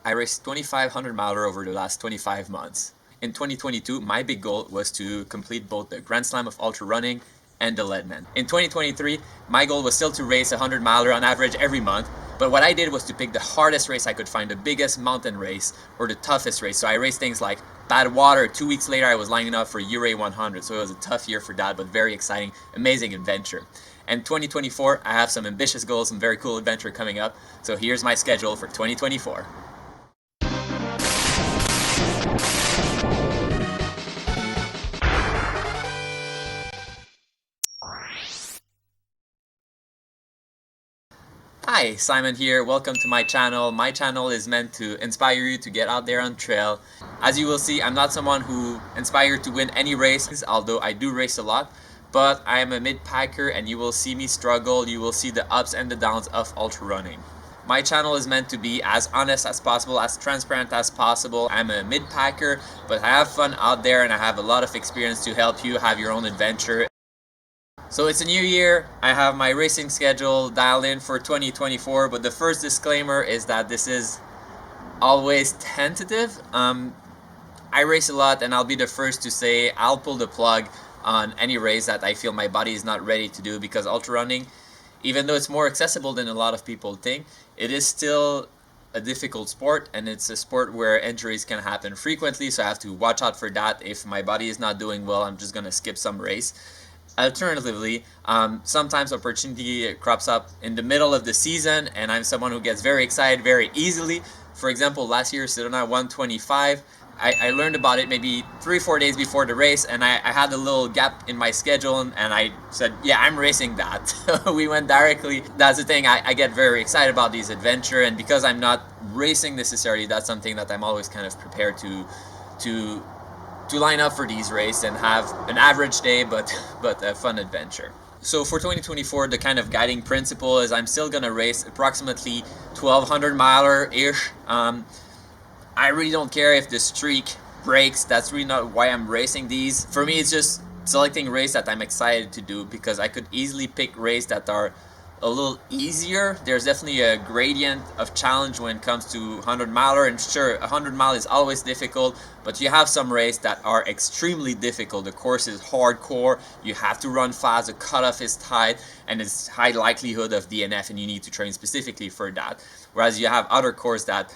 I raced 2,500 miler over the last 25 months. In 2022, my big goal was to complete both the Grand Slam of ultra running and the Leadman. In 2023, my goal was still to race 100 miler on average every month, but what I did was to pick the hardest race I could find, the biggest mountain race or the toughest race. So I raced things like bad water. 2 weeks later, I was lining up for Ure 100, so it was a tough year for that, but very exciting, amazing adventure. And 2024, I have some ambitious goals, some very cool adventure coming up. So here's my schedule for 2024. Hi, Simon here. Welcome to my channel. My channel is meant to inspire you to get out there on trail. As you will see, I'm not someone who inspired to win any races, although I do race a lot, but I am a mid-packer and you will see me struggle. You will see the ups and the downs of ultra running. My channel is meant to be as honest as possible, as transparent as possible. I'm a mid-packer, but I have fun out there and I have a lot of experience to help you have your own adventure. So it's a new year, I have my racing schedule dialed in for 2024, but the first disclaimer is that this is always tentative. I race a lot and I'll be the first to say I'll pull the plug on any race that I feel my body is not ready to do, because ultra running, even though it's more accessible than a lot of people think, it is still a difficult sport, and it's a sport where injuries can happen frequently, so I have to watch out for that. If my body is not doing well, I'm just gonna skip some race. Alternatively, sometimes opportunity crops up in the middle of the season and I'm someone who gets very excited very easily. For example, last year Sedona 125, I learned about it maybe 3-4 days before the race, and I had a little gap in my schedule and I said, yeah, I'm racing that. We went directly. That's the thing, I get very excited about these adventure, and because I'm not racing necessarily, that's something that I'm always kind of prepared to line up for these races and have an average day but a fun adventure. So for 2024, the kind of guiding principle is I'm still gonna race approximately 1,200 miler ish. I really don't care if the streak breaks. That's really not why I'm racing these. For me, it's just selecting race that I'm excited to do, because I could easily pick races that are a little easier. There's definitely a gradient of challenge when it comes to 100 miler, and sure, 100 mile is always difficult, but you have some races that are extremely difficult. The course is hardcore, you have to run fast, the cutoff is tight, and it's high likelihood of DNF, and you need to train specifically for that. Whereas you have other courses that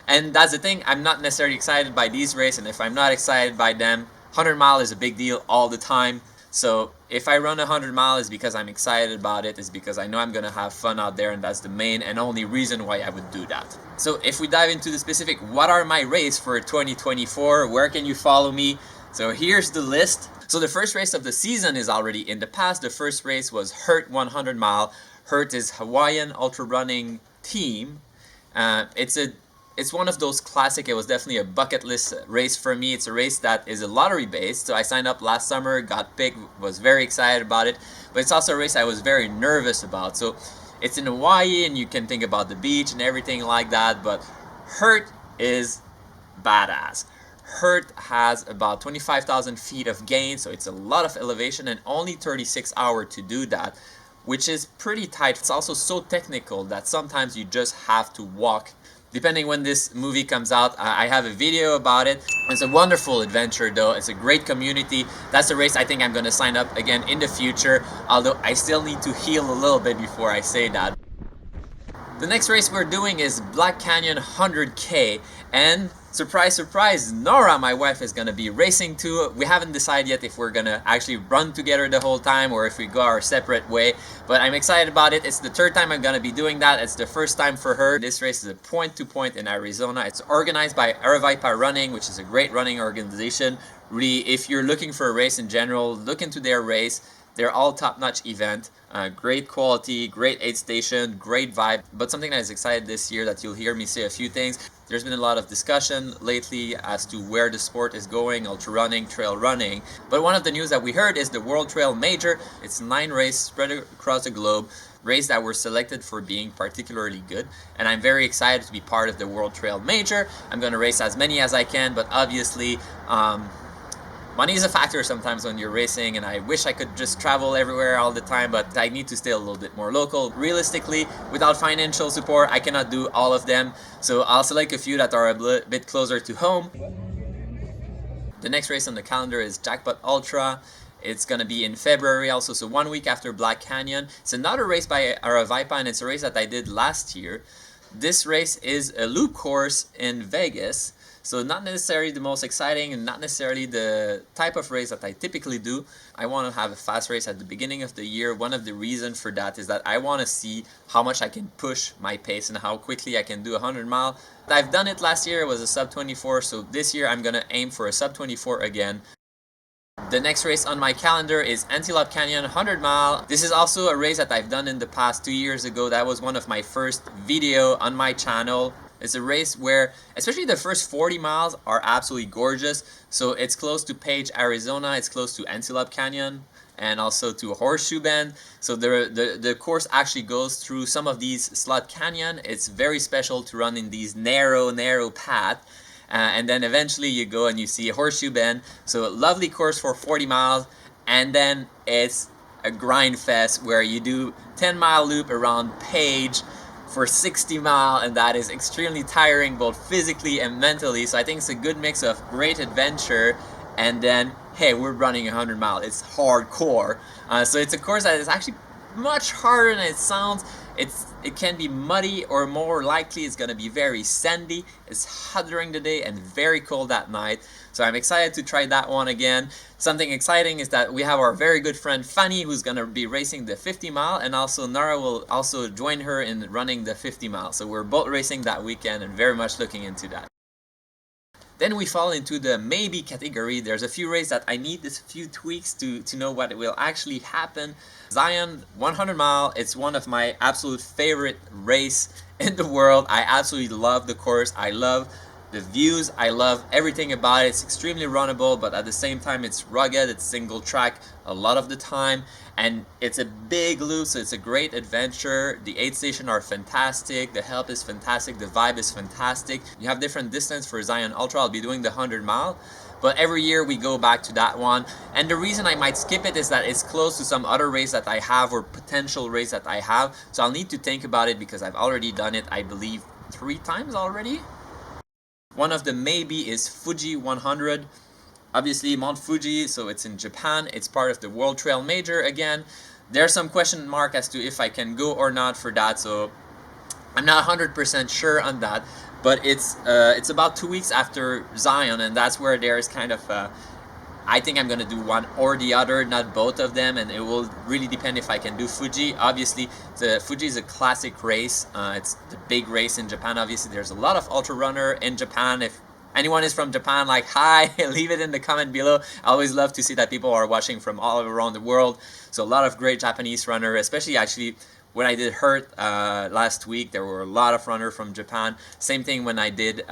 and that's the thing, I'm not necessarily excited by these races, and if I'm not excited by them, 100 mile is a big deal all the time. So if I run 100 miles, it's because I'm excited about it, it's because I know I'm gonna have fun out there, and that's the main and only reason why I would do that. So if we dive into the specific, what are my races for 2024, where can you follow me? So here's the list. So the first race of the season is already in the past. The first race was Hurt 100 mile. Hurt is Hawaiian ultra running team. It's one of those classic, it was definitely a bucket list race for me. It's a race that is a lottery based, so I signed up last summer, got picked, was very excited about it, but it's also a race I was very nervous about. So it's in Hawaii and you can think about the beach and everything like that, but Hurt is badass. Hurt has about 25,000 feet of gain, so it's a lot of elevation and only 36 hours to do that, which is pretty tight. It's also so technical that sometimes you just have to walk. Depending when this movie comes out, I have a video about it. It's a wonderful adventure though, it's a great community. That's a race I think I'm gonna sign up again in the future, although I still need to heal a little bit before I say that. The next race we're doing is Black Canyon 100K, and surprise, surprise, Nora, my wife, is gonna be racing too. We haven't decided yet if we're gonna actually run together the whole time or if we go our separate way, but I'm excited about it. It's the third time I'm gonna be doing that. It's the first time for her. This race is a point-to-point in Arizona. It's organized by Aravaipa Running, which is a great running organization. Really, if you're looking for a race in general, look into their race. They're all top-notch event, great quality, great aid station, great vibe. But something that is excited this year that you'll hear me say a few things. There's been a lot of discussion lately as to where the sport is going, ultra running, trail running. But one of the news that we heard is the World Trail Major. It's 9 races spread across the globe, races that were selected for being particularly good. And I'm very excited to be part of the World Trail Major. I'm going to race as many as I can, but obviously money is a factor sometimes when you're racing, and I wish I could just travel everywhere all the time, but I need to stay a little bit more local. Realistically, without financial support, I cannot do all of them, so I'll select a few that are a bit closer to home. The next race on the calendar is Jackpot Ultra. It's going to be in February also, so 1 week after Black Canyon. It's another race by Aravaipa, and it's a race that I did last year. This race is a loop course in Vegas, so not necessarily the most exciting and not necessarily the type of race that I typically do. I want to have a fast race at the beginning of the year. One of the reasons for that is that I want to see how much I can push my pace and how quickly I can do 100 mile. I've done it last year, it was a sub 24, so this year I'm going to aim for a sub 24 again. The next race on my calendar is Antelope Canyon 100 mile. This is also a race that I've done in the past 2 years ago. That was one of my first video on my channel. It's a race where, especially the first 40 miles are absolutely gorgeous. So it's close to Page, Arizona. It's close to Antelope Canyon and also to Horseshoe Bend. So the course actually goes through some of these slot canyon. It's very special to run in these narrow paths. And then eventually you go and you see Horseshoe Bend. So a lovely course for 40 miles. And then it's a grind fest where you do 10-mile loop around Page for 60 miles, and that is extremely tiring both physically and mentally. So I think it's a good mix of great adventure and then, hey, we're running 100 miles. It's hardcore. So it's a course that is actually much harder than it sounds. It can be muddy, or more likely it's gonna be very sandy. It's hot during the day and very cold at night. So I'm excited to try that one again. Something exciting is that we have our very good friend Fanny, who's gonna be racing the 50 mile, and also Nara will also join her in running the 50 mile. So we're both racing that weekend and very much looking into that. Then we fall into the maybe category. There's a few races that I need a few tweaks to know what will actually happen. Zion 100 mile, it's one of my absolute favorite race in the world. I absolutely love the course. I love the views. I love everything about it. It's extremely runnable, but at the same time it's rugged. It's single track a lot of the time, and it's a big loop, so it's a great adventure. The aid stations are fantastic, the help is fantastic, the vibe is fantastic. You have different distance for Zion Ultra. I'll be doing the 100 mile, but every year we go back to that one. And the reason I might skip it is that it's close to some other race that I have, or potential race that I have, so I'll need to think about it because I've already done it, I believe 3 times already. One of the maybe is Fuji 100. Obviously Mount Fuji, so it's in Japan. It's part of the World Trail Major again. There's some question mark as to if I can go or not for that, so I'm not 100% sure on that. But it's about 2 weeks after Zion, and that's where there's kind of I think I'm gonna do one or the other, not both of them, and it will really depend if I can do Fuji. Obviously, Fuji is a classic race. It's the big race in Japan. Obviously, there's a lot of ultra runner in Japan. If anyone is from Japan, like, hi, leave it in the comment below. I always love to see that people are watching from all around the world. So a lot of great Japanese runner, especially actually when I did Hurt last week, there were a lot of runner from Japan. Same thing when I did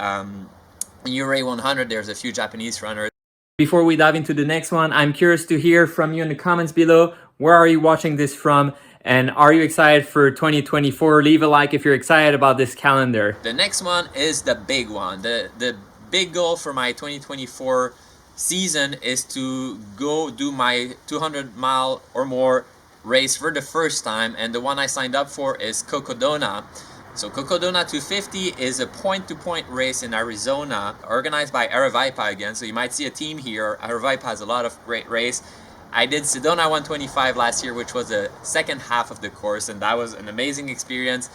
Ure 100, there's a few Japanese runners. Before we dive into the next one, I'm curious to hear from you in the comments below. Where are you watching this from? And are you excited for 2024? Leave a like if you're excited about this calendar. The next one is the big one. The big goal for my 2024 season is to go do my 200 mile or more race for the first time. And the one I signed up for is Cocodona. So Cocodona 250 is a point-to-point race in Arizona, organized by Aravaipa again. So you might see a team here. Aravaipa has a lot of great race. I did Sedona 125 last year, which was the second half of the course, and that was an amazing experience.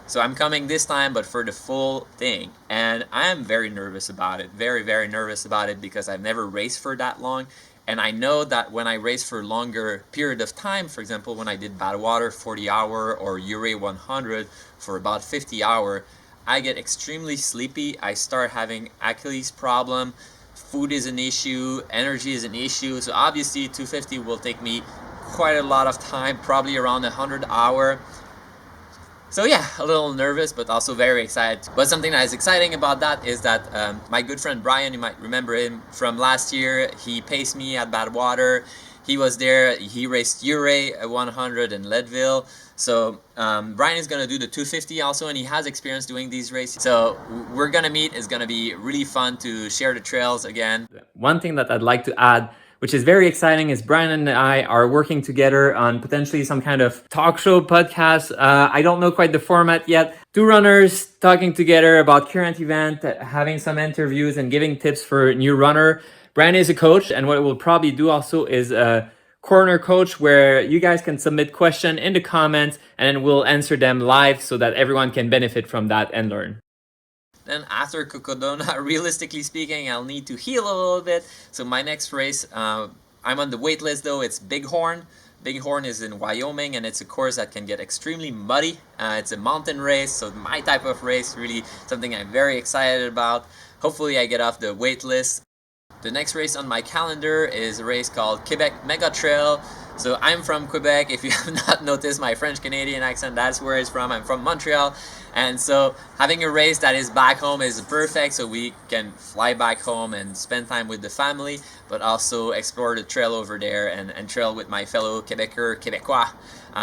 So I'm coming this time, but for the full thing. And I am very nervous about it, very, very nervous about it, because I've never raced for that long. And I know that when I race for a longer period of time, for example, when I did Badwater 40 hour or Ure 100 for about 50 hour, I get extremely sleepy. I start having Achilles problem. Food is an issue, energy is an issue. So obviously 250 will take me quite a lot of time, probably around 100 hour. So yeah, a little nervous, but also very excited. But something that is exciting about that is that my good friend Brian, you might remember him from last year, he paced me at Badwater. He was there. He raced Uray 100 in Leadville. So Brian is gonna do the 250 also, and he has experience doing these races. So we're gonna meet. It's gonna be really fun to share the trails again. One thing that I'd like to add, which is very exciting, is Brian and I are working together on potentially some kind of talk show podcast. I don't know quite the format yet. Two runners talking together about current event, having some interviews and giving tips for new runner. Brian is a coach, and what we'll probably do also is a corner coach where you guys can submit questions in the comments and then we'll answer them live so that everyone can benefit from that and learn. Then after Cocodona, realistically speaking, I'll need to heal a little bit. So my next race, I'm on the wait list though, it's Bighorn. Bighorn is in Wyoming, and it's a course that can get extremely muddy. It's a mountain race, so my type of race, really something I'm very excited about. Hopefully I get off the wait list. The next race on my calendar is a race called Quebec Mega Trail. So I'm from Quebec. If you have not noticed my French-Canadian accent, that's where it's from. I'm from Montreal. And so having a race that is back home is perfect, so we can fly back home and spend time with the family, but also explore the trail over there and trail with my fellow Québécois.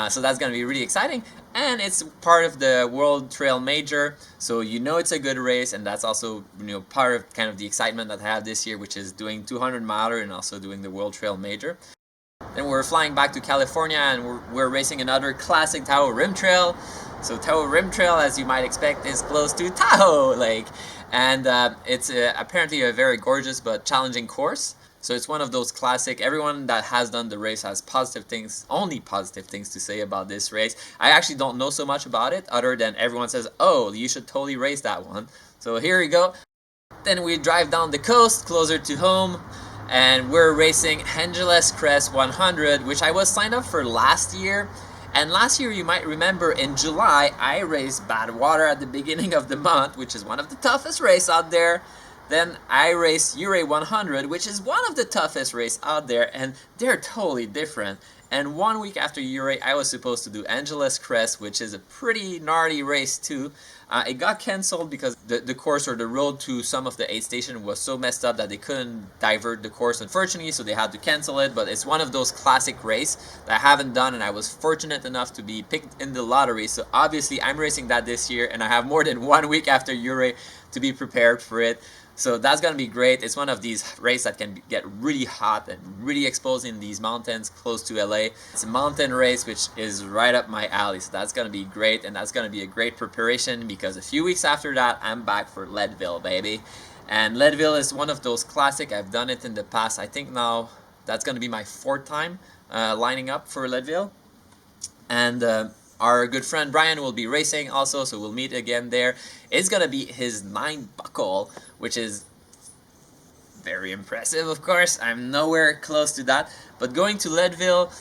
So that's going to be really exciting. And it's part of the World Trail Major, so you know it's a good race, and that's also, you know, part of kind of the excitement that I have this year, which is doing 200 miler and also doing the World Trail Major. Then we're flying back to California, and we're racing another classic Taho Rim Trail. So Taho Rim Trail, as you might expect, is close to Tahoe Lake, and it's apparently a very gorgeous but challenging course. So it's one of those classic, everyone that has done the race has positive things, only positive things to say about this race. I actually don't know so much about it other than everyone says, oh, you should totally race that one. So here we go. Then we drive down the coast closer to home, and we're racing Angeles Crest 100, which I was signed up for last year. And last year, you might remember, in July, I raced Badwater at the beginning of the month, which is one of the toughest races out there. Then I raced Uray 100, which is one of the toughest races out there, and they're totally different. And 1 week after Uray, I was supposed to do Angeles Crest, which is a pretty gnarly race too. It got cancelled because the course, or the road to some of the aid station, was so messed up that they couldn't divert the course, unfortunately, so they had to cancel it. But it's one of those classic races that I haven't done, and I was fortunate enough to be picked in the lottery. So obviously I'm racing that this year, and I have more than 1 week after Uray to be prepared for it. So that's going to be great. It's one of these races that can get really hot and really exposed in these mountains close to LA. It's a mountain race, which is right up my alley. So that's going to be great, and that's going to be a great preparation because a few weeks after that, I'm back for Leadville, baby. And Leadville is one of those classic. I've done it in the past. I think now that's going to be my 4th time lining up for Leadville. And our good friend Brian will be racing also, so we'll meet again there. It's gonna be his 9th buckle, which is very impressive, of course. I'm nowhere close to that. But going to Leadville,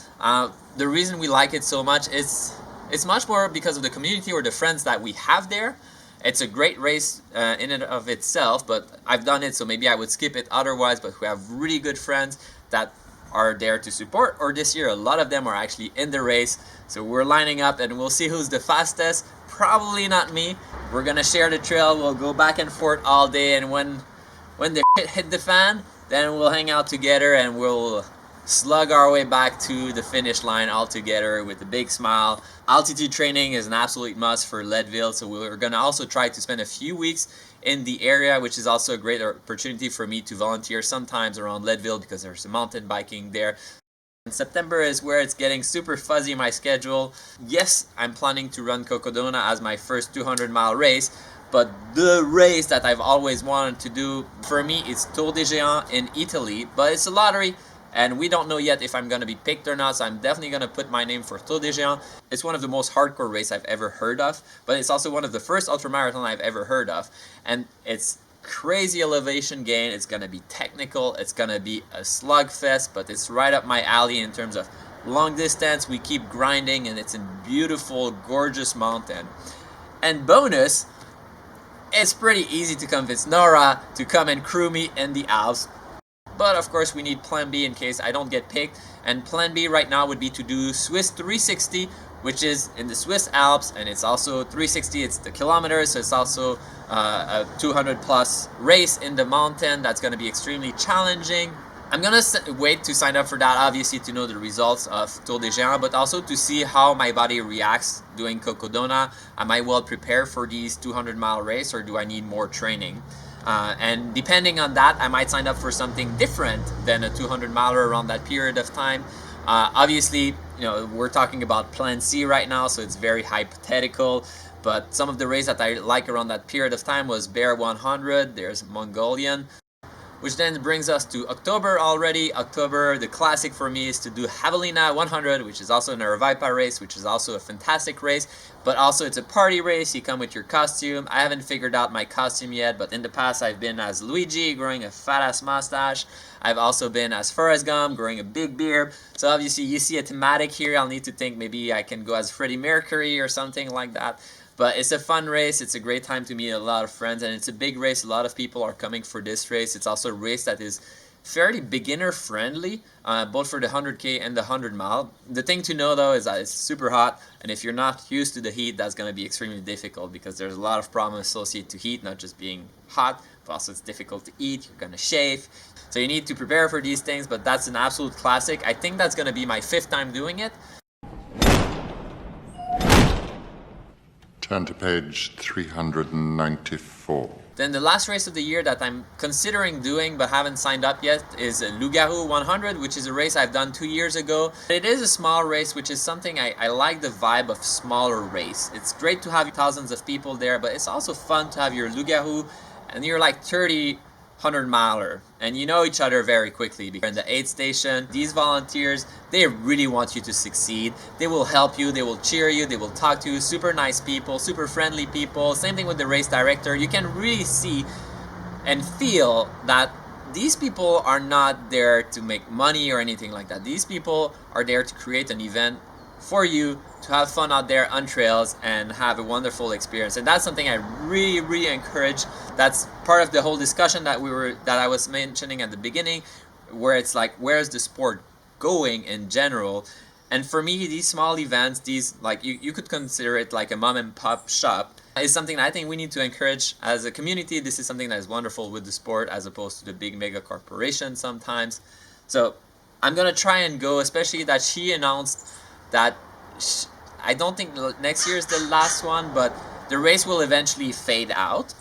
the reason we like it so much is it's much more because of the community or the friends that we have there. It's a great race in and of itself, but I've done it, so maybe I would skip it otherwise. But we have really good friends that are there to support, or this year a lot of them are actually in the race. So we're lining up and we'll see who's the fastest. Probably not me. We're gonna share the trail, we'll go back and forth all day, and when the shit hit the fan, then we'll hang out together and we'll slug our way back to the finish line all together with a big smile. Altitude training is an absolute must for Leadville, so we're gonna also try to spend a few weeks in the area, which is also a great opportunity for me to volunteer sometimes around Leadville because there's mountain biking there. September is where it's getting super fuzzy in my schedule. Yes, I'm planning to run Cocodona as my first 200-mile race, but the race that I've always wanted to do for me is Tour des Géants in Italy, but it's a lottery, and we don't know yet if I'm going to be picked or not, so I'm definitely going to put my name for Tour des Géants. It's one of the most hardcore races I've ever heard of, but it's also one of the first ultramarathon I've ever heard of, and it's crazy elevation gain. It's going to be technical, it's going to be a slugfest, but it's right up my alley in terms of long distance. We keep grinding, and it's a beautiful, gorgeous mountain. And bonus, it's pretty easy to convince Nora to come and crew me in the Alps. But of course we need plan B in case I don't get picked, and plan B right now would be to do Swiss 360, which is in the Swiss Alps, and it's also 360, it's the kilometers, so it's also a 200 plus race in the mountain. That's going to be extremely challenging. I'm gonna wait to sign up for that, obviously to know the results of Tour des Géants, but also to see how my body reacts doing Cocodona. Am I well prepared for these 200-mile race, or do I need more training? And depending on that, I might sign up for something different than a 200-miler around that period of time. Obviously, we're talking about Plan C right now, so it's very hypothetical. But some of the races that I like around that period of time was Bear 100, there's Mongolian, which then brings us to October already. October, the classic for me is to do Javelina 100, which is also an Aravaipa race, which is also a fantastic race, but also it's a party race. You come with your costume. I haven't figured out my costume yet, but in the past I've been as Luigi, growing a fat-ass mustache. I've also been as Forrest Gump, growing a big beard. So obviously you see a thematic here. I'll need to think maybe I can go as Freddie Mercury or something like that. But it's a fun race. It's a great time to meet a lot of friends, and it's a big race. A lot of people are coming for this race. It's also a race that is fairly beginner friendly, both for the 100K and the 100-mile. The thing to know though is that it's super hot, and if you're not used to the heat, that's going to be extremely difficult, because there's a lot of problems associated to heat, not just being hot, but also it's difficult to eat. You're going to shave. So you need to prepare for these things, but that's an absolute classic. I think that's going to be my 5th time doing it. Turn to page 394. Then the last race of the year that I'm considering doing but haven't signed up yet is Loup-Garou 100, which is a race I've done 2 years ago. It is a small race, which is something I like the vibe of smaller race. It's great to have thousands of people there, but it's also fun to have your Loup-Garou and you're like 30 100-miler, and you know each other very quickly. Because in the aid station, these volunteers, they really want you to succeed. They will help you, they will cheer you, they will talk to you. Super nice people, super friendly people. Same thing with the race director. You can really see and feel that these people are not there to make money or anything like that. These people are there to create an event for you to have fun out there on trails and have a wonderful experience. And that's something I really encourage. That's part of the whole discussion that I was mentioning at the beginning, where it's like, where's the sport going in general? And for me, these small events, these, like, you could consider it like a mom and pop shop, is something that I think we need to encourage as a community. This is something that is wonderful with the sport, as opposed to the big mega corporations sometimes. So I'm gonna try and go, especially that she announced that I don't think next year is the last one, but the race will eventually fade out.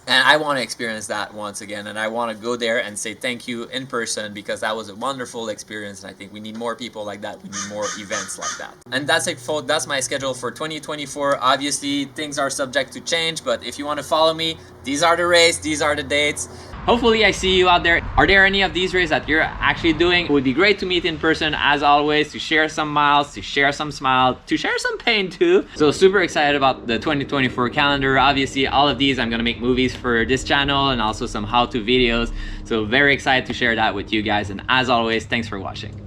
And I want to experience that once again, and I want to go there and say thank you in person, because that was a wonderful experience, and I think we need more people like that. We need more events like that. And that's it, folks. That's my schedule for 2024. Obviously, things are subject to change, but if you want to follow me, these are the races, these are the dates. Hopefully I see you out there. Are there any of these races that you're actually doing? It would be great to meet in person, as always, to share some miles, to share some smiles, to share some pain too. So super excited about the 2024 calendar. Obviously, all of these I'm gonna make movies for this channel and also some how-to videos. So very excited to share that with you guys. And as always, thanks for watching.